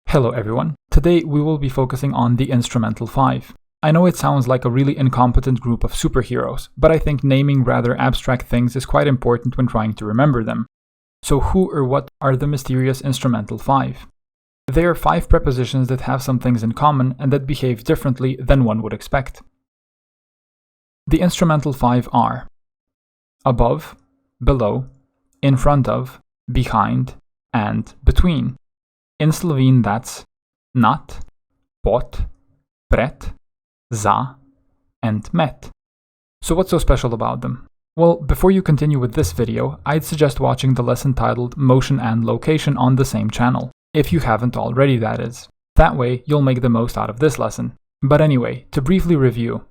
Hello everyone. Today we will be focusing on the Instrumental 5. I know it sounds like a really incompetent group of superheroes, but I think naming rather abstract things is quite important when trying to remember them. So who or what are the mysterious Instrumental 5? They are 5 prepositions that have some things in common and that behave differently than one would expect. The Instrumental 5 are above, below, in front of, behind, and between. In Slovene that's nad, pod, pred, za, and med. So what's so special about them? Well, before you continue with this video, I'd suggest watching the lesson titled Motion and Location on the same channel, if you haven't already, that is. That way, you'll make the most out of this lesson. But anyway, to briefly review,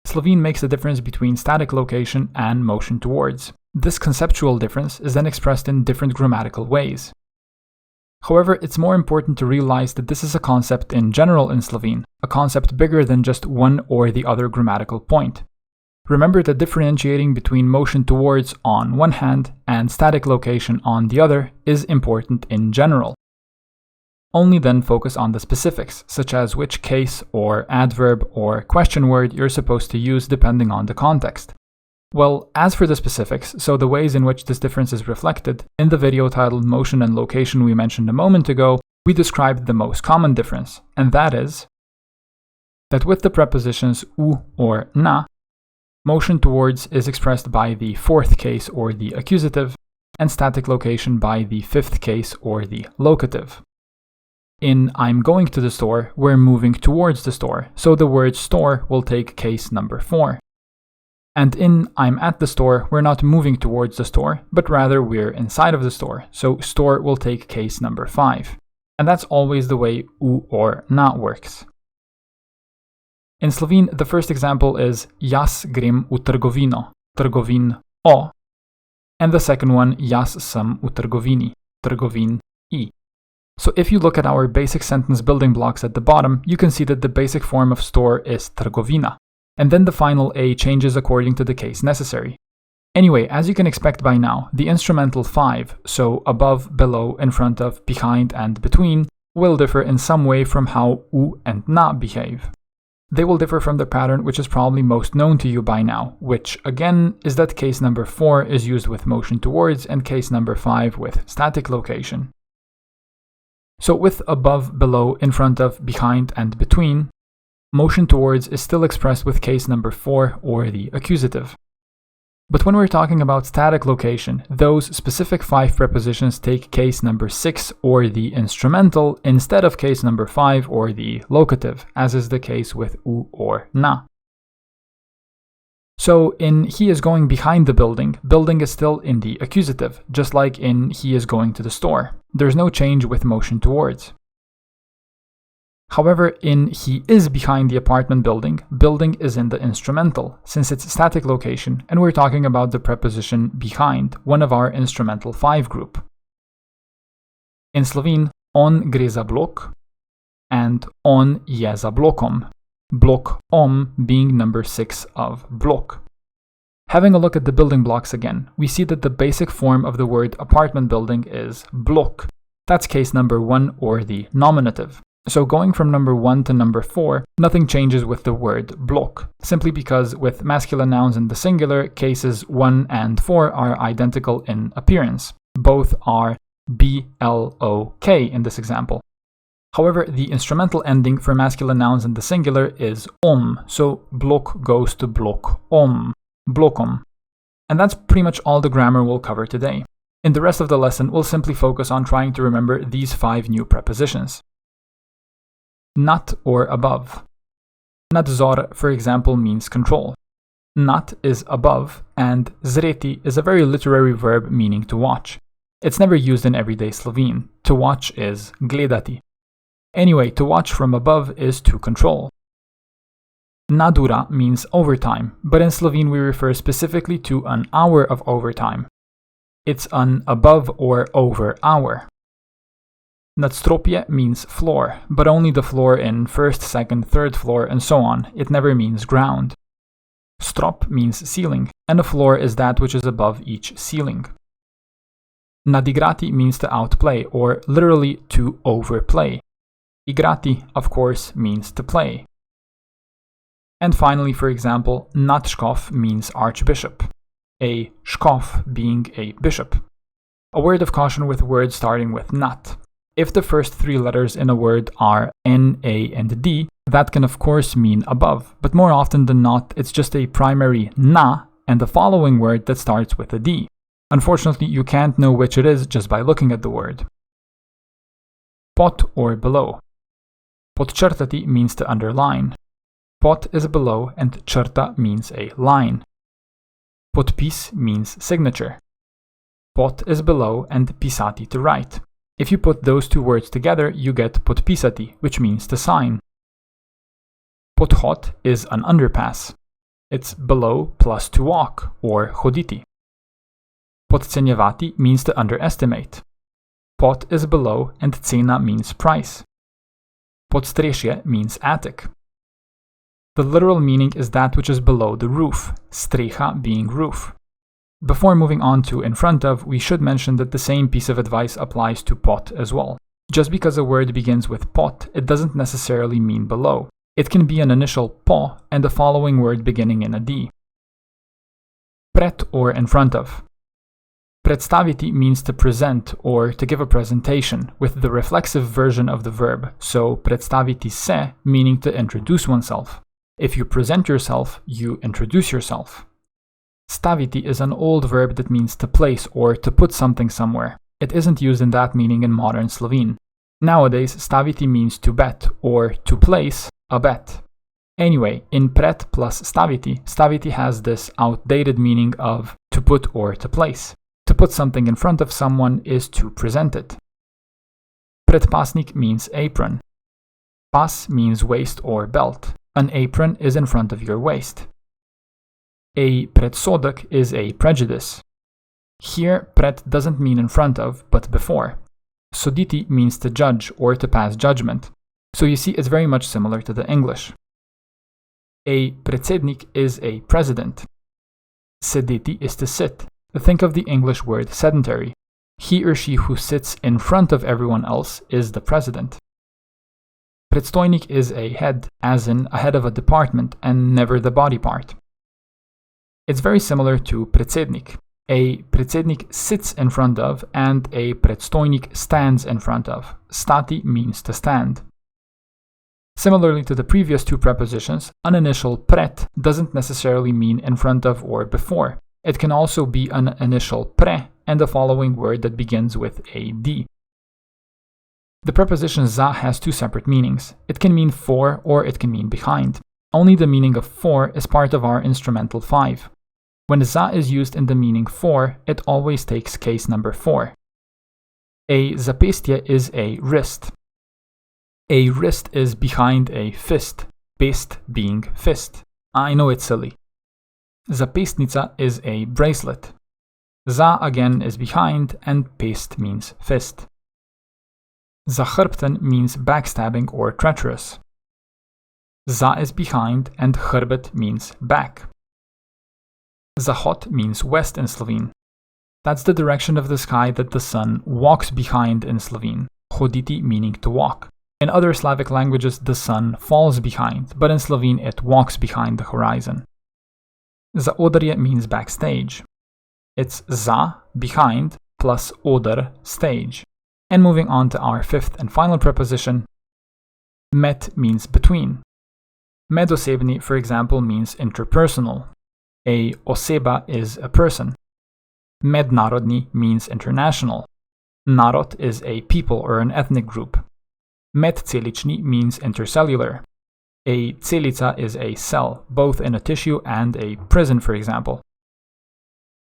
Slovene makes a difference between static location and motion towards. This conceptual difference is then expressed in different grammatical ways. However, it's more important to realize that this is a concept in general in Slovene, a concept bigger than just one or the other grammatical point. Remember that differentiating between motion towards on one hand and static location on the other is important in general. Only then focus on the specifics, such as which case or adverb or question word you're supposed to use depending on the context. Well, as for the specifics, so the ways in which this difference is reflected, in the video titled Motion and Location we mentioned a moment ago, we described the most common difference, and that is that with the prepositions u or na, motion towards is expressed by the fourth case or the accusative, and static location by the fifth case or the locative. In I'm going to the store, we're moving towards the store, so the word store will take case number 4. And in I'm at the store, we're not moving towards the store, but rather we're inside of the store, so store will take case number 5. And that's always the way u or na works. In Slovene, the first example is jaz grem v trgovino, trgovin o, and the second one jaz sem v trgovini, trgovin I. So if you look at our basic sentence building blocks at the bottom, you can see that the basic form of store is trgovina, and then the final a changes according to the case necessary. Anyway, as you can expect by now, the Instrumental 5, so above, below, in front of, behind, and between, will differ in some way from how u and na behave. They will differ from the pattern which is probably most known to you by now, which, again, is that case number 4 is used with motion towards and case number 5 with static location. So with above, below, in front of, behind, and between, motion towards is still expressed with case number 4 or the accusative. But when we're talking about static location, those specific 5 prepositions take case number 6 or the instrumental instead of case number 5 or the locative, as is the case with u or na. So in he is going behind the building, building is still in the accusative, just like in he is going to the store. There's no change with motion towards. However, in he is behind the apartment building, building is in the instrumental, since it's static location, and we're talking about the preposition behind, one of our Instrumental 5 group. In Slovene, on gre za blok, and on je za blokom, blok om being number 6 of blok. Having a look at the building blocks again, we see that the basic form of the word apartment building is blok. That's case number 1 or the nominative. So going from number 1 to number 4, nothing changes with the word blok, simply because with masculine nouns in the singular, cases 1 and 4 are identical in appearance. Both are blok in this example. However, the instrumental ending for masculine nouns in the singular is om, so blok goes to blok om, blokom. And that's pretty much all the grammar we'll cover today. In the rest of the lesson, we'll simply focus on trying to remember these 5 new prepositions. Nad or above. Nadzor, for example, means control. Nad is above, and zreti is a very literary verb meaning to watch. It's never used in everyday Slovene. To watch is gledati. Anyway, to watch from above is to control. Nadura means overtime, but in Slovene we refer specifically to an hour of overtime. It's an above or over hour. Nadstropje means floor, but only the floor in first, second, third floor, and so on. It never means ground. Strop means ceiling, and a floor is that which is above each ceiling. Nadigrati means to outplay, or literally to overplay. Igrati, of course, means to play. And finally, for example, nadshkof means archbishop, a shkof being a bishop. A word of caution with words starting with nat. If the first three letters in a word are N, A, and D, that can of course mean above, but more often than not, it's just a primary na and the following word that starts with a D. Unfortunately, you can't know which it is just by looking at the word. Pod or below. Podčrtati means to underline. Pod is below and črta means a line. Podpis means signature. Pod is below and pisati to write. If you put those two words together, you get podpisati, which means to sign. Podhod is an underpass. It's below plus to walk, or hoditi. Podcenjevati means to underestimate. Pod is below and cena means price. Podstrešje means attic. The literal meaning is that which is below the roof, streha being roof. Before moving on to in front of, we should mention that the same piece of advice applies to pot as well. Just because a word begins with pot, it doesn't necessarily mean below. It can be an initial po and the following word beginning in a D. Pred or in front of. Predstaviti means to present or to give a presentation, with the reflexive version of the verb, so predstaviti se meaning to introduce oneself. If you present yourself, you introduce yourself. Staviti is an old verb that means to place or to put something somewhere. It isn't used in that meaning in modern Slovene. Nowadays, staviti means to bet or to place a bet. Anyway, in pred plus staviti, staviti has this outdated meaning of to put or to place. To put something in front of someone is to present it. Predpasnik means apron. Pas means waist or belt. An apron is in front of your waist. A predsodek is a prejudice. Here, pred doesn't mean in front of, but before. Soditi means to judge or to pass judgment. So you see, it's very much similar to the English. A predsednik is a president. Sedeti is to sit. Think of the English word sedentary. He or she who sits in front of everyone else is the president. Predstojnik is a head, as in a head of a department and never the body part. It's very similar to predsednik. A predsednik sits in front of and a predstojnik stands in front of. Stati means to stand. Similarly to the previous two prepositions, an initial pred doesn't necessarily mean in front of or before. It can also be an initial pre and the following word that begins with a D. The preposition za has two separate meanings. It can mean for or it can mean behind. Only the meaning of for is part of our instrumental 5. When za is used in the meaning for, it always takes case number 4. A zapestje is a wrist. A wrist is behind a fist, pest being fist. I know it's silly. Zapestnica is a bracelet. Za again is behind and pest means fist. Zahrbten means backstabbing or treacherous. Za is behind and hrbet means back. Zahod means west in Slovene. That's the direction of the sky that the sun walks behind in Slovene. Hoditi meaning to walk. In other Slavic languages, the sun falls behind, but in Slovene it walks behind the horizon. Zaodrje means backstage. It's za, behind, plus oder, stage. And moving on to our fifth and final preposition, med means between. Medosebni, for example, means interpersonal. A oseba is a person. Mednarodni means international. Narod is a people or an ethnic group. Medcelični means intercellular. A celica is a cell, both in a tissue and a prison, for example.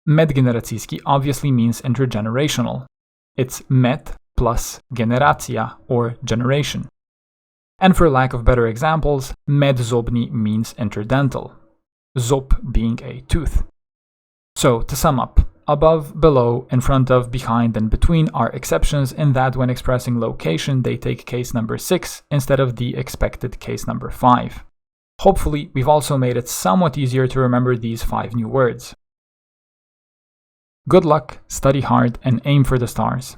Medgeneracijski obviously means intergenerational. It's med plus generacija, or generation. And for lack of better examples, medzobni means interdental. Zob being a tooth. So, to sum up, above, below, in front of, behind, and between are exceptions in that when expressing location they take case number 6 instead of the expected case number 5. Hopefully, we've also made it somewhat easier to remember these 5 new words. Good luck, study hard, and aim for the stars.